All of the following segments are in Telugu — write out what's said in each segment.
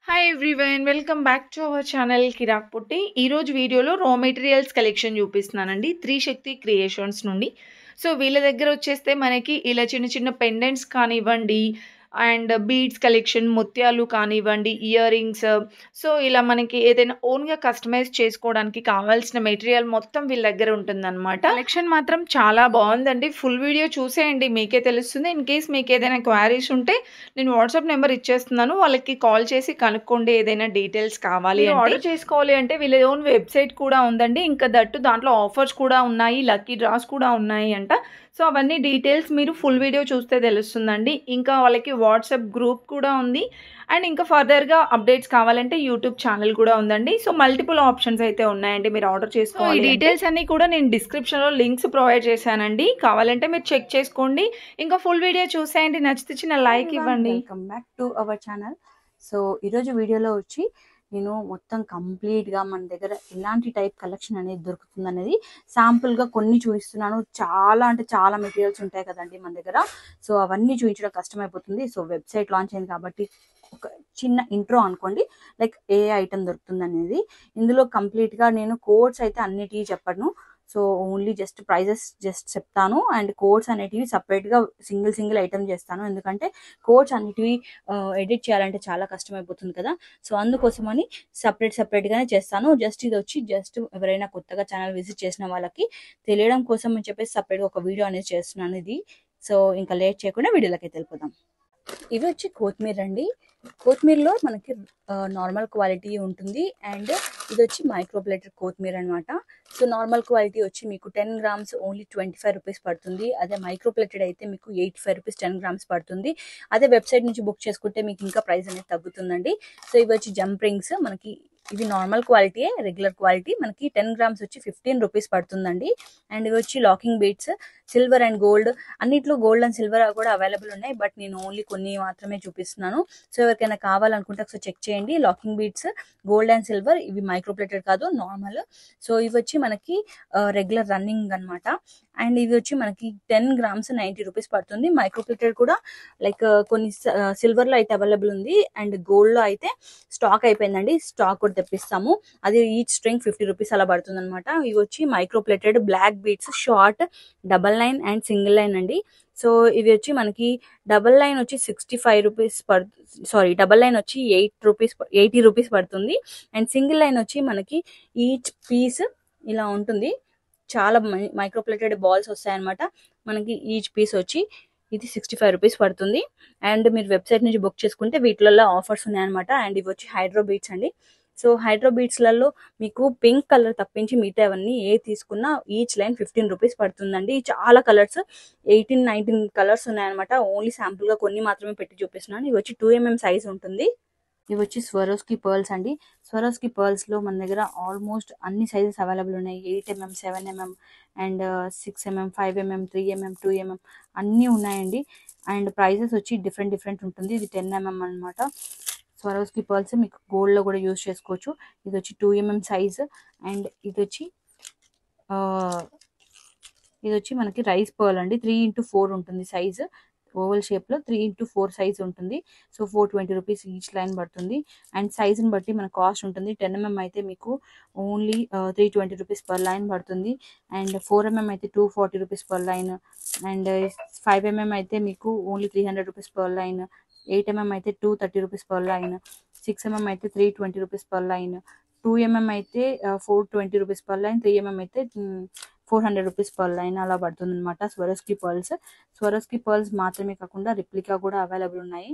Hi everyone, welcome back to our channel Kirak Putti. ఈరోజు వీడియోలో రా మెటీరియల్స్ కలెక్షన్ చూపిస్తున్నానండి త్రిశక్తి క్రియేషన్స్ నుండి. సో వీళ్ళ దగ్గర వచ్చేస్తే మనకి ఇలా చిన్న చిన్న పెండెంట్స్ కానివ్వండి, అండ్ బీడ్స్ కలెక్షన్, ముత్యాలు కానివ్వండి, ఇయర్ రింగ్స్. సో ఇలా మనకి ఏదైనా ఓన్గా కస్టమైజ్ చేసుకోవడానికి కావాల్సిన మెటీరియల్ మొత్తం వీళ్ళ దగ్గర ఉంటుందన్నమాట. కలెక్షన్ మాత్రం చాలా బాగుందండి. ఫుల్ వీడియో చూసేయండి, మీకే తెలుస్తుంది. ఇన్ కేస్ మీకు ఏదైనా క్వారీస్ ఉంటే నేను వాట్సాప్ నెంబర్ ఇచ్చేస్తున్నాను, వాళ్ళకి కాల్ చేసి కనుక్కోండి ఏదైనా డీటెయిల్స్ కావాలి అంటే. ఆర్డర్ చేసుకోవాలి అంటే వీళ్ళ ఓన్ వెబ్సైట్ కూడా ఉందండి. ఇంకా దట్టు దాంట్లో ఆఫర్స్ కూడా ఉన్నాయి, లక్కీ డ్రాస్ కూడా ఉన్నాయి అంట. సో అవన్నీ డీటెయిల్స్ మీరు ఫుల్ వీడియో చూస్తే తెలుస్తుందండి. ఇంకా వాళ్ళకి వాట్సాప్ గ్రూప్ కూడా ఉంది. అండ్ ఇంకా ఫర్దర్గా అప్డేట్స్ కావాలంటే యూట్యూబ్ ఛానల్ కూడా ఉందండి. సో మల్టిపుల్ ఆప్షన్స్ అయితే ఉన్నాయండి మీరు ఆర్డర్ చేసుకోవాలి. ఈ డీటెయిల్స్ అన్నీ కూడా నేను డిస్క్రిప్షన్లో లింక్స్ ప్రొవైడ్ చేశానండి, కావాలంటే మీరు చెక్ చేసుకోండి. ఇంకా ఫుల్ వీడియో చూసేయండి, నచ్చితే చిన్న లైక్ ఇవ్వండి. Welcome back to our channel. So ఈరోజు వీడియోలో వచ్చి నేను మొత్తం కంప్లీట్గా మన దగ్గర ఎలాంటి టైప్ కలెక్షన్ అనేది దొరుకుతుంది అనేది శాంపుల్గా కొన్ని చూపిస్తున్నాను. చాలా అంటే చాలా మెటీరియల్స్ ఉంటాయి కదండి మన దగ్గర. సో అవన్నీ చూపించడం కష్టమైపోతుంది. సో వెబ్సైట్ లాంచ్ అయింది కాబట్టి ఒక చిన్న ఇంట్రో అనుకోండి, లైక్ ఏ ఐటమ్ దొరుకుతుంది అనేది. ఇందులో కంప్లీట్గా నేను కోడ్స్ అయితే అన్నిటికీ చెప్పను. So only just prizes just చెప్తాను, అండ్ కోడ్స్ అనేటివి సపరేట్గా సింగిల్ ఐటమ్ చేస్తాను. ఎందుకంటే కోడ్స్ అన్నిటివి ఎడిట్ చేయాలంటే చాలా కష్టమైపోతుంది కదా. సో అందుకోసమని సపరేట్గానే చేస్తాను. జస్ట్ ఇది వచ్చి జస్ట్ ఎవరైనా కొత్తగా ఛానల్ విజిట్ చేసిన వాళ్ళకి తెలియడం కోసం అని చెప్పేసి సపరేట్గా ఒక వీడియో అనేది చేస్తున్నాను ఇది. సో ఇంకా లేట్ చేయకుండా వీడియోలోకి వెళ్ళిపోదాం. ఇవి వచ్చి కొత్తిమీర అండి. కొత్తిమీరలో మనకి నార్మల్ క్వాలిటీ ఉంటుంది, అండ్ ఇది వచ్చి మైక్రోప్లేటెడ్ కొత్తిమీర అనమాట. సో నార్మల్ క్వాలిటీ వచ్చి మీకు 10 grams ఓన్లీ 25 రూపీస్ పడుతుంది. అదే మైక్రోప్లేటెడ్ అయితే మీకు 85 రూపీస్ 10 grams పడుతుంది. అదే వెబ్సైట్ నుంచి బుక్ చేసుకుంటే మీకు ఇంకా ప్రైస్ అనేది తగ్గుతుందండి. సో ఇవి వచ్చి జంప్ రింగ్స్, మనకి ఇవి నార్మల్ క్వాలిటీ, రెగ్యులర్ క్వాలిటీ. మనకి 10 grams వచ్చి 15 రూపీస్ పడుతుందండి. అండ్ ఇవి వచ్చి locking beads, silver and gold, అన్నిట్లో గోల్డ్ అండ్ సిల్వర్ కూడా అవైలబుల్ ఉన్నాయి. బట్ నేను ఓన్లీ కొన్ని మాత్రమే చూపిస్తున్నాను. సో ఎవరికైనా కావాలనుకుంటే ఒకసారి చెక్ చేయండి. Locking beads, gold and silver, ఇవి మైక్రోప్లేటెడ్ కాదు, నార్మల్. సో ఇవి వచ్చి మనకి రెగ్యులర్ రన్నింగ్ అనమాట. అండ్ ఇది వచ్చి మనకి 10 grams 90 రూపీస్ పడుతుంది. మైక్రోప్లేటెడ్ కూడా లైక్ కొన్ని సిల్వర్లో అయితే అవైలబుల్ ఉంది, అండ్ గోల్డ్లో అయితే స్టాక్ అయిపోయిందండి. స్టాక్ కూడా తెప్పిస్తాము. అది ఈచ్ స్ట్రింగ్ 50 రూపీస్ అలా పడుతుంది అనమాట. ఇవి వచ్చి micro plated black beads, short, double line and single line అండి. సో ఇవి వచ్చి మనకి డబల్ లైన్ వచ్చి 65 రూపీస్ డబల్ లైన్ వచ్చి 80 రూపీస్ పడుతుంది. అండ్ సింగిల్ లైన్ వచ్చి మనకి ఈచ్ పీస్ ఇలా ఉంటుంది. చాలా మైక్రోప్లేటెడ్ బాల్స్ వస్తాయన్నమాట. మనకి ఈచ్ పీస్ వచ్చి ఇది 65 రూపీస్ పడుతుంది. అండ్ మీరు వెబ్సైట్ నుంచి బుక్ చేసుకుంటే వీటిలలో ఆఫర్స్ ఉన్నాయన్నమాట. అండ్ ఇవి వచ్చి హైడ్రో బీట్స్ అండి. సో హైడ్రో బీట్స్లలో మీకు పింక్ కలర్ తప్పించి మిగతా అవన్నీ ఏ తీసుకున్నా ఈచ్ లైన్ 15 రూపీస్ పడుతుందండి. చాలా కలర్స్, 18-19 కలర్స్ ఉన్నాయన్నమాట. ఓన్లీ శాంపుల్గా కొన్ని మాత్రమే పెట్టి చూపిస్తున్నాను. ఇవి వచ్చి 2mm సైజ్ ఉంటుంది. ఇవి వచ్చి స్వరోస్కి పర్ల్స్ అండి. స్వరోస్కి పర్ల్స్లో మన దగ్గర ఆల్మోస్ట్ అన్ని సైజెస్ అవైలబుల్ ఉన్నాయి. 8mm, 7mm and 6mm, 5mm, 3mm, 2mm అన్నీ ఉన్నాయండి. అండ్ ప్రైజెస్ వచ్చి డిఫరెంట్ ఉంటుంది. ఇది 10mm అనమాట. స్వరోస్కి పర్ల్స్ మీకు గోల్డ్లో కూడా యూజ్ చేసుకోవచ్చు. ఇది వచ్చి 2mm సైజ్. అండ్ ఇది వచ్చి మనకి రైస్ పర్ల్ అండి. 3x4 ఉంటుంది సైజు. ఓవల్ షేప్లో 3x4 సైజ్ ఉంటుంది. సో 420 రూపీస్ ఈచ్ లైన్ పడుతుంది. అండ్ సైజుని బట్టి మన కాస్ట్ ఉంటుంది. 10mm అయితే మీకు ఓన్లీ 320 రూపీస్ పర్ లైన్ పడుతుంది. అండ్ 4mm అయితే 240 rupees per line. And 5mm అయితే మీకు only 300 rupees per line. 8mm అయితే 230 రూపీస్ పర్ లైన్. 6mm అయితే 320 రూపీస్ పర్ లైన్. 2mm అయితే 420 రూపీస్ పర్ లైన్. 3mm అయితే 400 రూపీస్ పర్ లైన్ అలా పడుతుంది అనమాట. స్వరోస్కి పర్ల్స్ మాత్రమే కాకుండా రిప్లికా కూడా అవైలబుల్ ఉన్నాయి.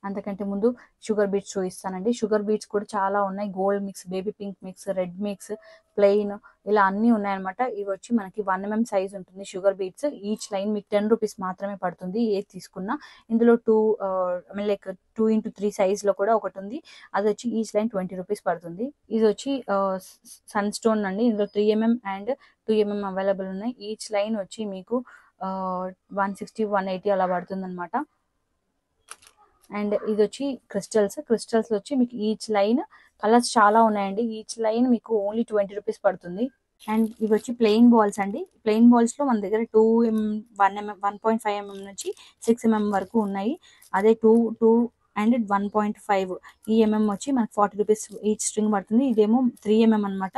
అంతకంటే ముందు షుగర్ బీట్స్ చూపిస్తానండి. షుగర్ బీట్స్ కూడా చాలా ఉన్నాయి. Gold mix, baby pink mix, red mix, plain, ఇలా అన్నీ ఉన్నాయన్నమాట. ఇవి వచ్చి మనకి 1mm సైజ్ ఉంటుంది షుగర్ బీట్స్. ఈచ్ లైన్ మీకు 10 రూపీస్ మాత్రమే పడుతుంది ఏది తీసుకున్నా. ఇందులో 2x3 సైజ్లో కూడా ఒకటి ఉంది. అది వచ్చి ఈచ్ లైన్ 20 రూపీస్ పడుతుంది. ఇది వచ్చి సన్ స్టోన్ అండి. ఇందులో 3mm అండ్ 2mm అవైలబుల్ ఉన్నాయి. ఈచ్ లైన్ వచ్చి మీకు 160, 180 అలా పడుతుంది అనమాట. అండ్ ఇది వచ్చి క్రిస్టల్స్ వచ్చి మీకు ఈచ్ లైన్ కలర్స్ చాలా ఉన్నాయండి. ఈచ్ లైన్ మీకు ఓన్లీ 20 రూపీస్ పడుతుంది. అండ్ ఇవి వచ్చి ప్లెయిన్ బాల్స్ అండి. ప్లెయిన్ బాల్స్లో మన దగ్గర 1.5mm నుంచి 6mm వరకు ఉన్నాయి. అదే 2 అండ్ 1.5 ఈ వచ్చి మనకి 40 రూపీస్ ఈచ్ స్ట్రింగ్ పడుతుంది. ఇదేమో 3 అనమాట.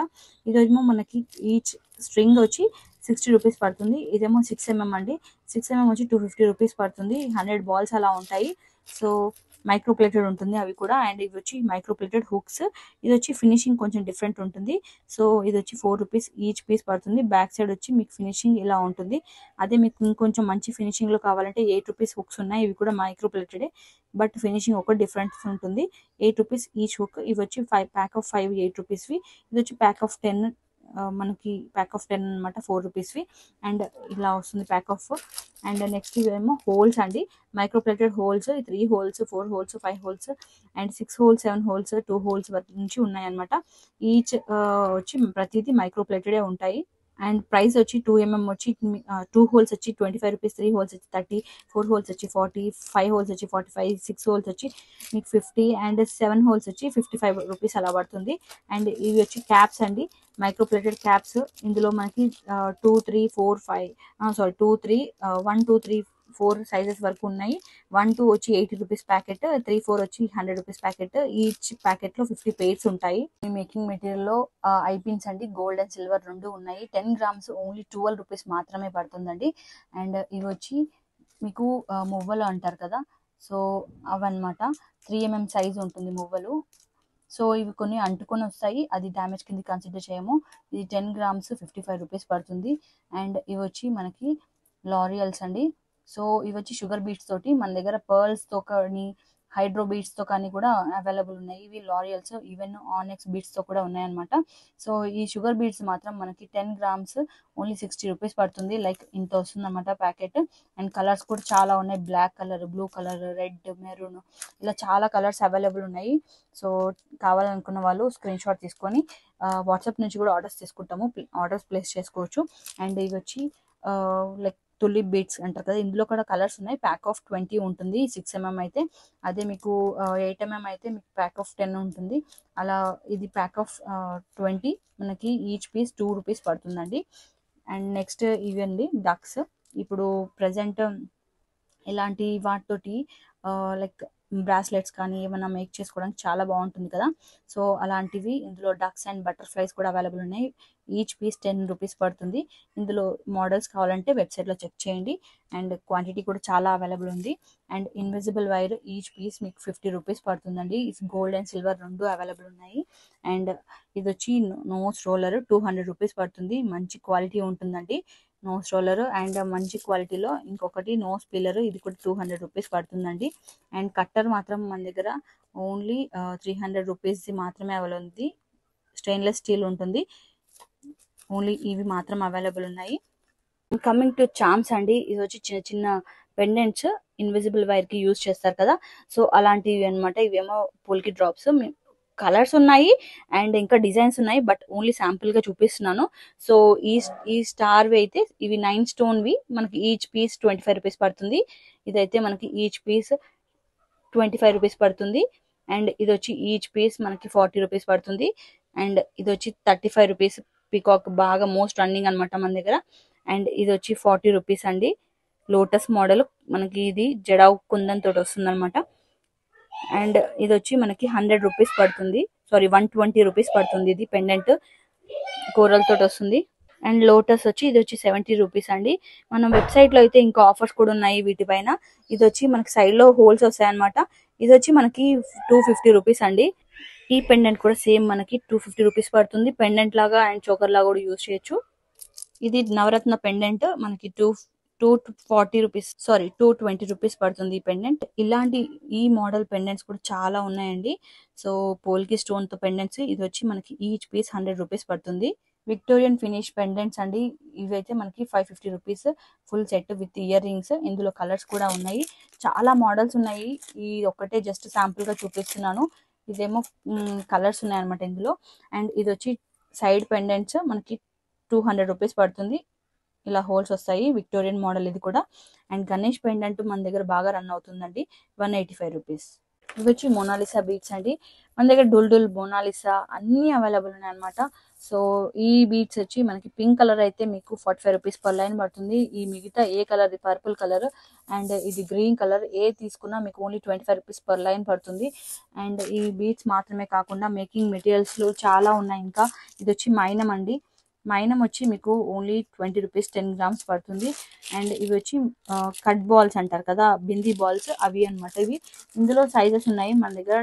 ఇదేమో మనకి ఈచ్ స్ట్రింగ్ వచ్చి 60 రూపీస్ పడుతుంది. ఇదేమో 6 అండి. 6 వచ్చి 250 రూపీస్ పడుతుంది. 100 బాల్స్ అలా ఉంటాయి. సో మైక్రో ప్లేటెడ్ ఉంటుంది అవి కూడా. అండ్ ఇవి వచ్చి మైక్రో ప్లేటెడ్ హుక్స్. ఇది వచ్చి ఫినిషింగ్ కొంచెం డిఫరెంట్ ఉంటుంది. సో ఇది వచ్చి 4 రూపీస్ ఈచ్ పీస్ పడుతుంది. బ్యాక్ సైడ్ వచ్చి మీకు ఫినిషింగ్ ఇలా ఉంటుంది. అదే మీకు ఇంకొంచెం మంచి ఫినిషింగ్ లో కావాలంటే 8 రూపీస్ హుక్స్ ఉన్నాయి. ఇవి కూడా మైక్రో ప్లేటెడే, బట్ ఫినిషింగ్ ఒక డిఫరెన్స్ ఉంటుంది. 8 రూపీస్ ఈచ్ హుక్. ఇవి వచ్చి ప్యాక్ ఆఫ్ 5 8 రూపీస్వి. ఇది వచ్చి ప్యాక్ ఆఫ్ 10 మనకి ప్యాక్ ఆఫ్ 10 అనమాట, 4 రూపీస్వి. అండ్ ఇలా వస్తుంది ప్యాక్ ఆఫ్. అండ్ నెక్స్ట్ ఇవేమో హోల్స్ అండి, micro plated holes. 3 holes, 4 holes, 5 holes and 6 holes, 7 holes, 2 holes వరకు నుంచి ఉన్నాయన్నమాట. ఈచ్ వచ్చి ప్రతిదీ మైక్రో ప్లేటెడే ఉంటాయి. అండ్ ప్రైస్ వచ్చి 2 వచ్చి 2 హోల్స్ వచ్చి 25 రూపీస్, 3 హోల్స్ వచ్చి 30, 4 హోల్స్ వచ్చి 40, 5 హోల్స్ వచ్చి 45, 6 హోల్స్ వచ్చి మీకు 50 అండ్ 7 హోల్స్ వచ్చి 55 రూపీస్ అలా పడుతుంది. అండ్ ఇవి వచ్చి క్యాప్స్ అండి, మైక్రో ప్లేటెడ్ క్యాప్స్. ఇందులో మనకి 2 3 4 5 సారీ 2 3 1 2 3 4 సైజెస్ వరకు ఉన్నాయి. 1 2 వచ్చి 80 రూపీస్ ప్యాకెట్, 3 4 వచ్చి 100 రూపీస్ ప్యాకెట్. ఈచ్ ప్యాకెట్ లో 50 పేర్స్ ఉంటాయి. ఈ మేకింగ్ మెటీరియల్ లో ఐ పిన్స్ అండి, గోల్డ్ అండ్ సిల్వర్ రెండు ఉన్నాయి. 10 గ్రామ్స్ ఓన్లీ 12 రూపీస్ మాత్రమే పడుతుందండి. అండ్ ఇవి వచ్చి మీకు మువ్వలు అంటారు కదా, సో అవన్నమాట. 3 సైజ్ ఉంటుంది మువ్వలు. సో ఇవి కొన్ని అంటుకొని వస్తాయి, అది డ్యామేజ్ కింద కన్సిడర్ చేయము. ఇది 10 గ్రామ్స్ 55 రూపీస్ పడుతుంది. అండ్ ఇవి వచ్చి మనకి లారియల్స్ అండి. సో ఇవి వచ్చి షుగర్ బీట్స్ తోటి, మన దగ్గర పర్ల్స్ తో కానీ హైడ్రో బీట్స్ తో కానీ కూడా అవైలబుల్ ఉన్నాయి. ఇవి లారియల్స్, ఈవెన్ ఆనెక్స్ బీట్స్ తో కూడా ఉన్నాయన్నమాట. సో ఈ షుగర్ బీట్స్ మాత్రం మనకి 10 గ్రామ్స్ ఓన్లీ 60 రూపీస్ పడుతుంది. లైక్ ఇంత వస్తుంది అనమాట ప్యాకెట్. అండ్ కలర్స్ కూడా చాలా ఉన్నాయి, black colour, blue colour, red, maroon, ఇలా చాలా కలర్స్ అవైలబుల్ ఉన్నాయి. సో కావాలనుకున్న వాళ్ళు స్క్రీన్ షాట్ తీసుకొని వాట్సాప్ నుంచి కూడా ఆర్డర్స్ తీసుకుంటాము, ఆర్డర్స్ ప్లేస్ చేసుకోవచ్చు. అండ్ ఇవి వచ్చి లైక్ తులిప్ బీట్స్ అంటారు కదా, ఇందులో కూడా కలర్స్ ఉన్నాయి. ప్యాక్ ఆఫ్ 20 ఉంటుంది 6 అయితే. అదే మీకు 8 అయితే మీకు ప్యాక్ ఆఫ్ 10 ఉంటుంది. అలా ఇది ప్యాక్ ఆఫ్ 20 మనకి ఈచ్ పీస్ 2 రూపీస్ పడుతుందండి. అండ్ నెక్స్ట్ ఇవండి డక్స్. ఇప్పుడు ప్రజెంట్ ఇలాంటి వాటితోటి లైక్ బ్రాస్లెట్స్ కానీ ఏమైనా మేక్ చేసుకోవడానికి చాలా బాగుంటుంది కదా. సో అలాంటివి ఇందులో డక్స్ అండ్ బటర్ఫ్లైస్ కూడా అవైలబుల్ ఉన్నాయి. ఈచ్ పీస్ 10 రూపీస్ పడుతుంది. ఇందులో మోడల్స్ కావాలంటే వెబ్సైట్లో చెక్ చేయండి. అండ్ క్వాంటిటీ కూడా చాలా అవైలబుల్ ఉంది. And invisible wire each piece మీకు 50 రూపీస్ పడుతుందండి. గోల్డ్ అండ్ సిల్వర్ రెండు అవైలబుల్ ఉన్నాయి. అండ్ ఇది వచ్చి నోస్ రోలర్ 200 రూపీస్ పడుతుంది. మంచి క్వాలిటీ ఉంటుందండి నోస్ రోలర్. అండ్ మంచి క్వాలిటీలో ఇంకొకటి నోస్ పిల్లర్, ఇది కూడా 200 రూపీస్ పడుతుందండి. అండ్ కట్టర్ మాత్రం మన దగ్గర ఓన్లీ 300 రూపీస్ మాత్రమే అవైలబుల్ ఉంది. స్టెయిన్లెస్ స్టీల్ ఉంటుంది. ఓన్లీ ఇవి మాత్రం అవైలబుల్ ఉన్నాయి. కమింగ్ టు చామ్స్ అండి, ఇది వచ్చి చిన్న చిన్న పెండెంట్స్ ఇన్విజిబుల్ వైర్ కి యూజ్ చేస్తారు కదా, సో అలాంటివి అనమాట. ఇవేమో పోల్కి డ్రాప్స్. కలర్స్ ఉన్నాయి అండ్ ఇంకా డిజైన్స్ ఉన్నాయి, బట్ ఓన్లీ శాంపుల్ గా చూపిస్తున్నాను. సో ఈ స్టార్ అయితే ఇవి 9 స్టోన్ వి, మనకి ఈచ్ పీస్ 25 రూపీస్ పడుతుంది. ఇదైతే మనకి ఈచ్ పీస్ 25 రూపీస్ పడుతుంది. అండ్ ఇది వచ్చి ఈచ్ పీస్ మనకి 40 రూపీస్ పడుతుంది. అండ్ ఇది వచ్చి 35 రూపీస్. పికాక్ బాగా మోస్ట్ రన్నింగ్ అనమాట మన దగ్గర. అండ్ ఇది వచ్చి 40 రూపీస్ అండి. లోటస్ మోడల్, మనకి ఇది జడావు కుందన్ తోటి వస్తుంది అనమాట. అండ్ ఇది వచ్చి మనకి 100 రూపీస్ పడుతుంది, సారీ 120 రూపీస్ పడుతుంది. ఇది పెండెంట్ కోరల్ తోటి వస్తుంది. అండ్ లోటస్ వచ్చి ఇది వచ్చి 70 రూపీస్ అండి. మనం వెబ్సైట్ లో అయితే ఇంకా ఆఫర్స్ కూడా ఉన్నాయి వీటిపైన. ఇది వచ్చి మనకి సైడ్ లో హోల్స్ వస్తాయి అనమాట. ఇది వచ్చి మనకి 250 రూపీస్ అండి. ఈ పెండెంట్ కూడా సేమ్ మనకి 250 రూపీస్ పడుతుంది. పెండెంట్ లాగా అండ్ చోకర్ లాగా కూడా యూజ్ చేయొచ్చు. ఇది నవరత్న పెండెంట్, మనకి 240 రూపీస్, సారీ 220 రూపీస్ పడుతుంది ఈ పెండెంట్. ఇలాంటి ఈ మోడల్ పెండెంట్స్ కూడా చాలా ఉన్నాయండి. సో పోల్కి స్టోన్ తో పెండెంట్స్, ఇది వచ్చి మనకి ఈచ్ పీస్ 100 రూపీస్ పడుతుంది. విక్టోరియన్ ఫినిష్ పెండెంట్స్ అండి, ఇవైతే మనకి 550 rupees full set with ear rings. ఇందులో కలర్స్ కూడా ఉన్నాయి, చాలా మోడల్స్ ఉన్నాయి. ఈ ఒక్కటే జస్ట్ శాంపుల్ గా చూపిస్తున్నాను. ఇదేమో కలర్స్ ఉన్నాయి అనమాట ఇందులో. అండ్ ఇది వచ్చి సైడ్ పెండెంట్స్ మనకి 200 రూపీస్ పడుతుంది. ఇలా హోల్స్ వస్తాయి, విక్టోరియన్ మోడల్ ఇది కూడా. అండ్ గణేష్ పెండెంట్ మన దగ్గర బాగా రన్ అవుతుందండి, 185 రూపీస్. ఇవి వచ్చి మోనాలిసా బీడ్స్ అండి. మన దగ్గర డుల్ మోనాలిసా అన్ని అవైలబుల్ ఉన్నాయి అనమాట. సో ఈ బీడ్స్ వచ్చి మనకి పింక్ కలర్ అయితే మీకు 45 రూపీస్ పర్ లైన్ పడుతుంది. ఈ మిగతా ఏ కలర్, పర్పుల్ కలర్ అండ్ ఇది గ్రీన్ కలర్ ఏ తీసుకున్నా మీకు ఓన్లీ 25 రూపీస్ పర్ లైన్ పడుతుంది. అండ్ ఈ బీడ్స్ మాత్రమే కాకుండా మేకింగ్ మెటీరియల్స్ లో చాలా ఉన్నాయి. ఇంకా ఇది వచ్చి మైనం అండి. మైనం వచ్చి మీకు ఓన్లీ 20 రూపీస్ 10 గ్రామ్స్ పడుతుంది. అండ్ ఇవి వచ్చి కట్ బాల్స్ అంటారు కదా, బిందీ బాల్స్, అవి అనమాట. ఇవి ఇందులో సైజెస్ ఉన్నాయి మన దగ్గర.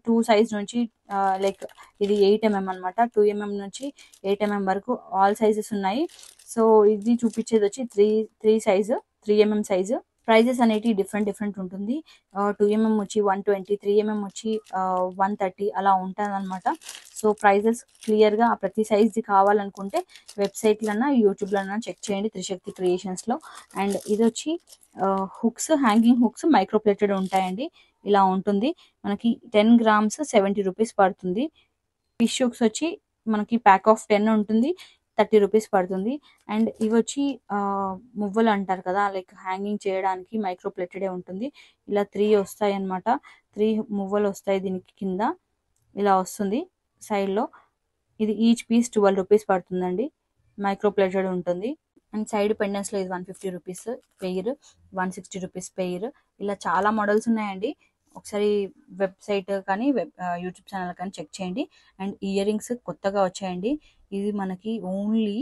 టూ సైజ్ నుంచి లైక్ ఇది 8mm అనమాట. 2mm నుంచి 8mm వరకు ఆల్ సైజెస్ ఉన్నాయి. సో ఇది చూపించేది వచ్చి 3mm సైజు. ప్రైజెస్ అనేవి డిఫరెంట్ ఉంటుంది. 2mm వచ్చి 120, 3mm వచ్చి 130 అలా ఉంటుంది అనమాట. సో ప్రైజెస్ క్లియర్గా ప్రతి సైజ్ది కావాలనుకుంటే వెబ్సైట్లన్నా యూట్యూబ్లన్నా చెక్ చేయండి త్రిశక్తి క్రియేషన్స్లో. అండ్ ఇది వచ్చి hooks, hanging hooks micro plated ఉంటాయండి. ఇలా ఉంటుంది. మనకి 10 గ్రామ్స్ 70 రూపీస్ పడుతుంది. ఫిష్ హుక్స్ వచ్చి మనకి ప్యాక్ ఆఫ్ 10 ఉంటుంది, 30 రూపీస్ పడుతుంది. అండ్ ఇవి వచ్చి మువ్వలు అంటారు కదా, లైక్ హ్యాంగింగ్ చేయడానికి మైక్రో ప్లేటెడే ఉంటుంది. ఇలా 3 వస్తాయి అనమాట. 3 మువ్వలు వస్తాయి దీనికి కింద, ఇలా వస్తుంది సైడ్లో. ఇది ఈచ్ పీస్ 12 రూపీస్ పడుతుందండి. మైక్రో ప్లేటెడ్ ఉంటుంది. అండ్ సైడ్ పెండెంట్స్లో ఇది 150 రూపీస్ పెయిర్, 160 రూపీస్ పెయిర్. ఇలా చాలా మోడల్స్ ఉన్నాయండి. ఒకసారి వెబ్సైట్ కానీ యూట్యూబ్ ఛానల్ కానీ చెక్ చేయండి. అండ్ ఇయర్ రింగ్స్ కొత్తగా వచ్చాయండి. ఇది మనకి ఓన్లీ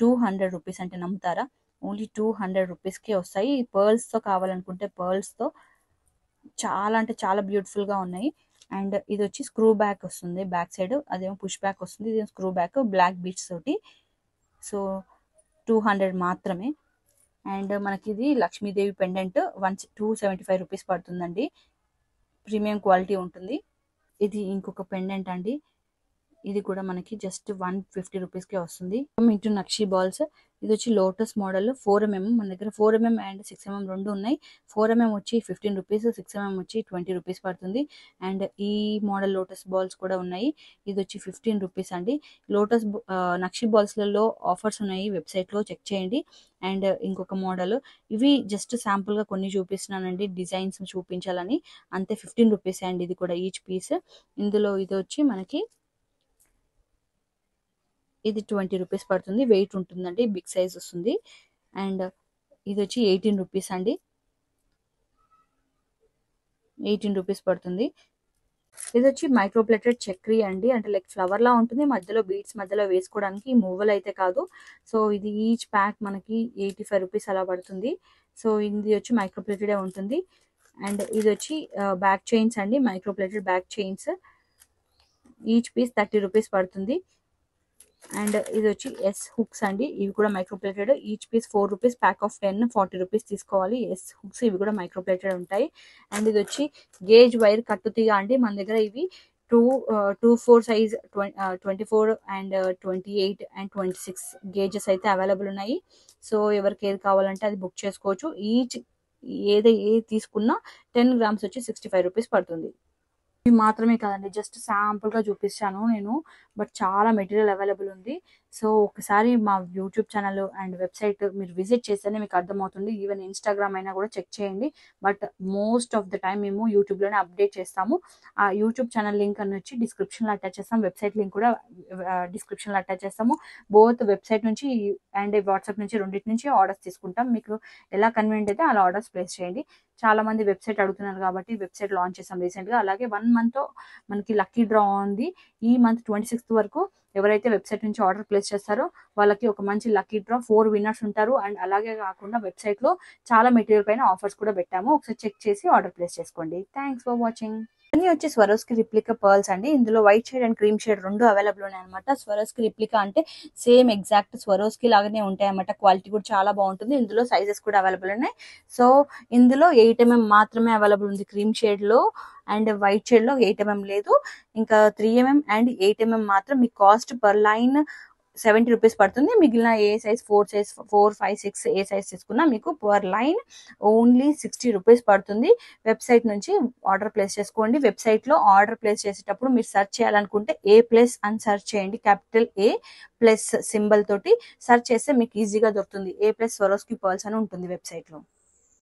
200 రూపీస్, అంటే నమ్ముతారా, ఓన్లీ 200 రూపీస్కే వస్తాయి. పర్ల్స్తో కావాలనుకుంటే పర్ల్స్తో చాలా అంటే చాలా బ్యూటిఫుల్గా ఉన్నాయి. అండ్ ఇది వచ్చి స్క్రూ బ్యాక్ వస్తుంది బ్యాక్ సైడ్, అదేమో పుష్ బ్యాక్ వస్తుంది. ఇది స్క్రూ బ్యాక్ బ్లాక్ బీట్స్ తోటి. సో 200 మాత్రమే. అండ్ మనకి ఇది లక్ష్మీదేవి పెండెంట్ 275 రూపీస్ పడుతుందండి. ప్రీమియం క్వాలిటీ ఉంటుంది. ఇది ఇంకొక పెండెంట్ అండి. ఇది కూడా మనకి జస్ట్ 150 రూపీస్కే వస్తుంది. ఇంటూ నక్షి బాల్స్. ఇది వచ్చి లోటస్ మోడల్ 4mm. మన దగ్గర 4mm అండ్ 6mm రెండు ఉన్నాయి. 4mm వచ్చి 15 రూపీస్, 6mm వచ్చి 20 రూపీస్ పడుతుంది. అండ్ ఈ మోడల్ లోటస్ బాల్స్ కూడా ఉన్నాయి. ఇది వచ్చి 15 రూపీస్ అండి. లోటస్ నక్షి బాల్స్లలో ఆఫర్స్ ఉన్నాయి, వెబ్సైట్లో చెక్ చేయండి. అండ్ ఇంకొక మోడల్, ఇవి జస్ట్ శాంపుల్గా కొన్ని చూపిస్తున్నానండి, డిజైన్స్ చూపించాలని అంతే. 15 రూపీస్ అండి ఇది కూడా ఈచ్ పీస్. ఇందులో ఇది వచ్చి మనకి ఇది 20 రూపీస్ పడుతుంది. వెయిట్ ఉంటుందండి, బిగ్ సైజ్ వస్తుంది. అండ్ ఇది వచ్చి 18 రూపీస్ అండి. 18 రూపీస్ పడుతుంది. ఇది వచ్చి మైక్రో ప్లేటెడ్ చక్రీ అండి, అంటే లైక్ ఫ్లవర్ లా ఉంటుంది. మధ్యలో బీడ్స్ మధ్యలో వేసుకోవడానికి, మూవల్ అయితే కాదు. సో ఇది ఈచ్ ప్యాక్ మనకి 85 రూపీస్ అలా పడుతుంది. సో ఇది వచ్చి మైక్రో ప్లేటెడే ఉంటుంది. అండ్ ఇది వచ్చి బ్యాక్ చైన్స్ అండి, micro plated back chains. Each piece 30 rupees పడుతుంది. అండ్ ఇది వచ్చి ఎస్ హుక్స్ అండి, ఇవి కూడా micro plated. Each piece 4 rupees, pack of 10 40 rupees తీసుకోవాలి. ఎస్ హుక్స్ ఇవి కూడా మైక్రో ప్లేటెడ్ ఉంటాయి. అండ్ ఇది వచ్చి గేజ్ వైర్ కట్టుతీగ అండి. మన దగ్గర ఇవి 2-4 సైజ్ 24 అండ్ 28 అండ్ 26 గేజెస్ అయితే అవైలబుల్ ఉన్నాయి. సో ఎవరికి ఏది కావాలంటే అది బుక్ చేసుకోవచ్చు. ఈచ్ ఏది తీసుకున్నా 10 గ్రామ్స్ వచ్చి 65 రూపీస్ పడుతుంది. ఇవి మాత్రమే కాదండి, జస్ట్ శాంపుల్గా చూపిస్తాను నేను, బట్ చాలా మెటీరియల్ అవైలబుల్ ఉంది. సో ఒకసారి మా యూట్యూబ్ ఛానల్ అండ్ వెబ్సైట్ మీరు విజిట్ చేస్తేనే మీకు అర్థమవుతుంది. ఈవెన్ ఇన్స్టాగ్రామ్ అయినా కూడా చెక్ చేయండి. But most of the time మేము యూట్యూబ్లోనే అప్డేట్ చేస్తాము. ఆ యూట్యూబ్ ఛానల్ లింక్ అని వచ్చి డిస్క్రిప్షన్లో అటాచ్ చేస్తాం, వెబ్సైట్ లింక్ కూడా డిస్క్రిప్షన్లో అటాచ్ చేస్తాము. బోత్ వెబ్సైట్ నుంచి అండ్ వాట్సాప్ నుంచి రెండింటి నుంచి ఆర్డర్స్ తీసుకుంటాం. మీకు ఎలా కన్వీనియంట్ అయితే అలా ఆర్డర్స్ ప్లేస్ చేయండి. చాలా మంది వెబ్సైట్ అడుగుతున్నారు కాబట్టి వెబ్సైట్ లాంచ్ చేసాం రీసెంట్గా. అలాగే 1 మంత్ మనకి లక్కీ డ్రా ఉంది. ఈ మంత్ 26th వరకు ఎవరైతే వెబ్సైట్ నుంచి ఆర్డర్ ప్లేస్ చేస్తారో వాళ్ళకి ఒక మంచి లక్కీ డ్రా 4 విన్నర్స్ ఉంటారు. అండ్ అలాగే కాకుండా వెబ్సైట్లో చాలా మెటీరియల్ పైన ఆఫర్స్ కూడా పెట్టాము. ఒకసారి చెక్ చేసి ఆర్డర్ ప్లేస్ చేసుకోండి. Thanks for watching. ఇవన్నీ వచ్చి స్వరోస్కి రిప్లికా పర్ల్స్ అండి. ఇందులో white shade and cream shade రెండు అవైలబుల్ ఉన్నాయి అనమాట. స్వరోస్కి రిప్లికా అంటే సేమ్ ఎగ్జాక్ట్ స్వరోస్కి లాగానే ఉంటాయి అన్నమాట. క్వాలిటీ కూడా చాలా బాగుంటుంది. ఇందులో సైజెస్ కూడా అవైలబుల్ ఉన్నాయి. సో ఇందులో 8mm మాత్రమే అవైలబుల్ ఉంది క్రీమ్ షేడ్ లో. అండ్ వైట్ షేడ్ లో 8mm లేదు. ఇంకా 3mm అండ్ 8mm మాత్రం మీ కాస్ట్ పర్ లైన్ 70 రూపీస్ పడుతుంది. మిగిలిన ఏ సైజ్ 4, 5, 6 ఏ సైజ్ తీసుకున్నా మీకు పర్ లైన్ ఓన్లీ 60 రూపీస్ పడుతుంది. వెబ్సైట్ నుంచి ఆర్డర్ ప్లేస్ చేసుకోండి. వెబ్సైట్లో ఆర్డర్ ప్లేస్ చేసేటప్పుడు మీరు సెర్చ్ చేయాలనుకుంటే A+ అని సెర్చ్ చేయండి. క్యాపిటల్ A+ సింబల్ తోటి సెర్చ్ చేస్తే మీకు ఈజీగా దొరుకుతుంది. A+ స్వరోస్కి పర్ల్స్ అని ఉంటుంది వెబ్సైట్లో.